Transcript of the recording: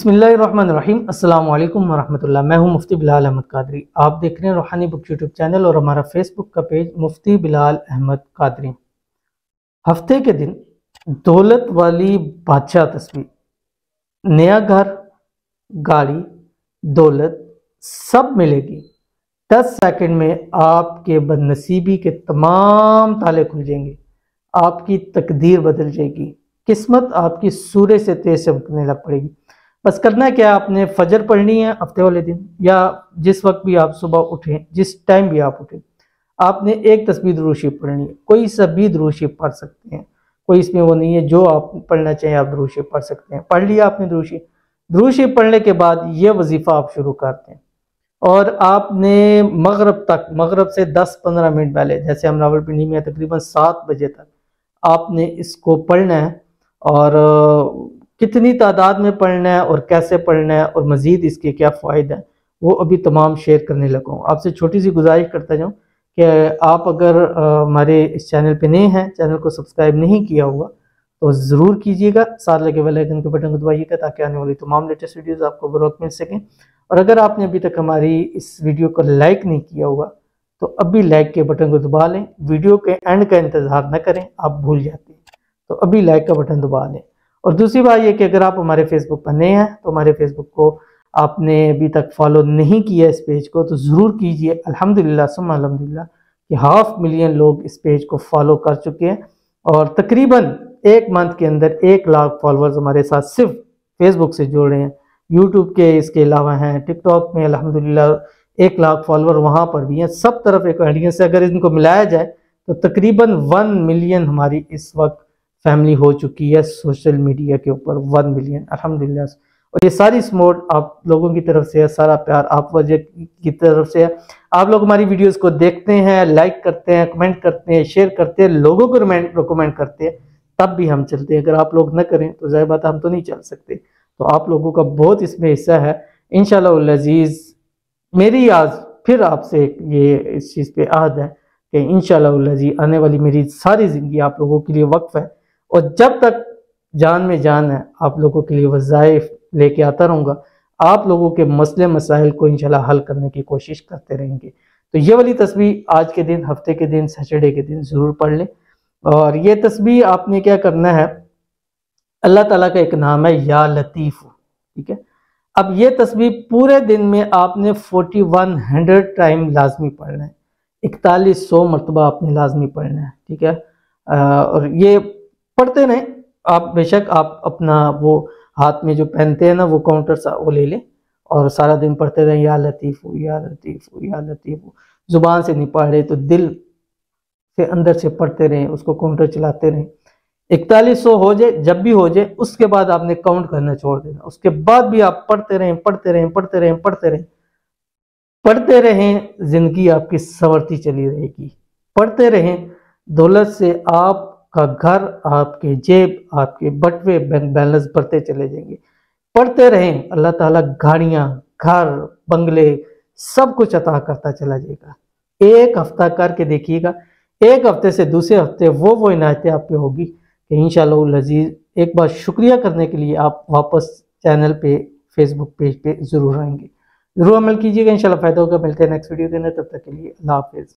बिस्मिल्लाहिर्रहमानिर्रहीम। अस्सलाम वालेकुम वरहमतुल्लाह। मैं हूं मुफ्ती बिलाल अहमद कादरी। आप देख रहे हैं रूहानी बुक यूट्यूब चैनल और हमारा फेसबुक का पेज मुफ्ती बिलाल अहमद कादरी। हफ्ते के दिन दौलत वाली बादशाह तस्वीर, नया घर, गाड़ी, दौलत सब मिलेगी। 10 सेकंड में आपके बदनसीबी के तमाम ताले खुल जाएंगे, आपकी तकदीर बदल जाएगी, किस्मत आपकी सूरज से तेज चमकने लग पड़ेगी। बस करना है क्या, आपने फजर पढ़नी है हफ्ते वाले दिन, या जिस वक्त भी आप सुबह उठें, जिस टाइम भी आप उठें, आपने एक तस्बीह दुरूद शरीफ पढ़नी है। कोई सा भी दुरूद शरीफ पढ़ सकते हैं, कोई इसमें वो नहीं है, जो आप पढ़ना चाहें आप दुरूद शरीफ पढ़ सकते हैं। पढ़ लिया आपने दुरूद शरीफ, दुरूद शरीफ पढ़ने के बाद ये वजीफ़ा आप शुरू करते हैं और आपने मगरब से 10-15 मिनट पहले, जैसे हम रावलपिंडी में तकरीबन 7 बजे तक आपने इसको पढ़ना है। और कितनी तादाद में पढ़ना है और कैसे पढ़ना है और मज़ीद इसके क्या फ़ायदे हैं वो अभी तमाम शेयर करने लगा हूँ। आपसे छोटी सी गुजारिश करता जाऊँ कि आप अगर हमारे इस चैनल पे नए हैं, चैनल को सब्सक्राइब नहीं किया हुआ तो ज़रूर कीजिएगा, साथ लगे बेल आइकन के बटन को दबाइएगा ताकि आने वाली तमाम लेटेस्ट वीडियोज़ आपको बर वक्त मिल सकें। और अगर आपने अभी तक हमारी इस वीडियो को लाइक नहीं किया हुआ तो अभी लाइक के बटन को दबा लें। वीडियो के एंड का इंतज़ार न करें, आप भूल जाते हैं, तो अभी लाइक का बटन दबा लें। और दूसरी बात यह कि अगर आप हमारे फेसबुक पर नए हैं तो हमारे फेसबुक को आपने अभी तक फॉलो नहीं किया इस पेज को तो ज़रूर कीजिए। अल्हम्दुलिल्लाह सुम्मा अल्हम्दुलिल्लाह कि 500,000 लोग इस पेज को फॉलो कर चुके हैं और तकरीबन एक मंथ के अंदर 1 लाख फॉलोअर्स हमारे साथ सिर्फ फेसबुक से जुड़ रहे हैं। यूट्यूब के इसके अलावा हैं, टिकटॉक में अल्हम्दुलिल्लाह 1 लाख फॉलोअर वहाँ पर भी हैं। सब तरफ एक ऑडियंस है, अगर इनको मिलाया जाए तो तकरीबन 1 मिलियन हमारी इस वक्त फैमिली हो चुकी है सोशल मीडिया के ऊपर। 1 मिलियन अल्हम्दुलिल्लाह। और ये सारी सपोर्ट आप लोगों की तरफ से है, सारा प्यार आप वजह की तरफ से है। आप लोग हमारी वीडियोस को देखते हैं, लाइक करते हैं, कमेंट करते हैं, शेयर करते हैं, लोगों को रिकमेंड करते हैं, तब भी हम चलते हैं। अगर आप लोग न करें तो ज़ाहिर बात हम तो नहीं चल सकते। तो आप लोगों का बहुत इसमें हिस्सा है। इंशाअल्लाह अज़ीज़ मेरी आज फिर आपसे ये इस चीज़ पे आहद है कि इंशाअल्लाह अज़ीज़ आने वाली मेरी सारी ज़िंदगी आप लोगों के लिए वक्फ है और जब तक जान में जान है आप लोगों के लिए वज़ाइफ लेके आता रहूँगा। आप लोगों के मसले मसाइल को इंशाल्लाह हल करने की कोशिश करते रहेंगे। तो ये वाली तस्बीह आज के दिन, हफ्ते के दिन, सैटरडे के दिन ज़रूर पढ़ लें। और ये तस्बीह आपने क्या करना है, अल्लाह ताला का एक नाम है या लतीफ़, ठीक है। अब ये तस्बीह पूरे दिन में आपने 4100 टाइम लाजमी पढ़ना है, 4100 मरतबा आपने लाजमी पढ़ना है, ठीक है। और ये पढ़ते रहें आप। बेशक आप अपना वो हाथ में जो पहनते हैं ना वो काउंटर सा वो ले लें और सारा दिन पढ़ते रहें या लतीफ़ या लतीफ़ या लतीफ़। ज़ुबान से नहीं पढ़ रहे तो दिल से अंदर से पढ़ते रहें, उसको काउंटर चलाते रहें। 4100 हो जाए, जब भी हो जाए उसके बाद आपने काउंट करना छोड़ देना। उसके बाद भी आप पढ़ते रहें, पढ़ते रहें, पढ़ते रहें, पढ़ते रहें, पढ़ते रहें, जिंदगी आपकी संवरती चली रहेगी। पढ़ते रहें, दौलत से आपका घर, आपके जेब, आपके बटवे बैंक बैलेंस बढ़ते चले जाएंगे। पढ़ते रहें, अल्लाह ताला गाड़ियाँ, घर, बंगले सब कुछ अता करता चला जाएगा। एक हफ्ता करके देखिएगा, एक हफ्ते से दूसरे हफ्ते वो इनायतें आप पे होगी कि इंशाअल्लाह अज़ीज़ एक बार शुक्रिया करने के लिए आप वापस चैनल पे, फेसबुक पेज पे ज़रूर आएंगे। ज़रूर अमल कीजिएगा, इंशाल्लाह फ़ायदा होगा। मिलते हैं नेक्स्ट वीडियो देने, तब तक के लिए अल्लाह हाफ़िज़।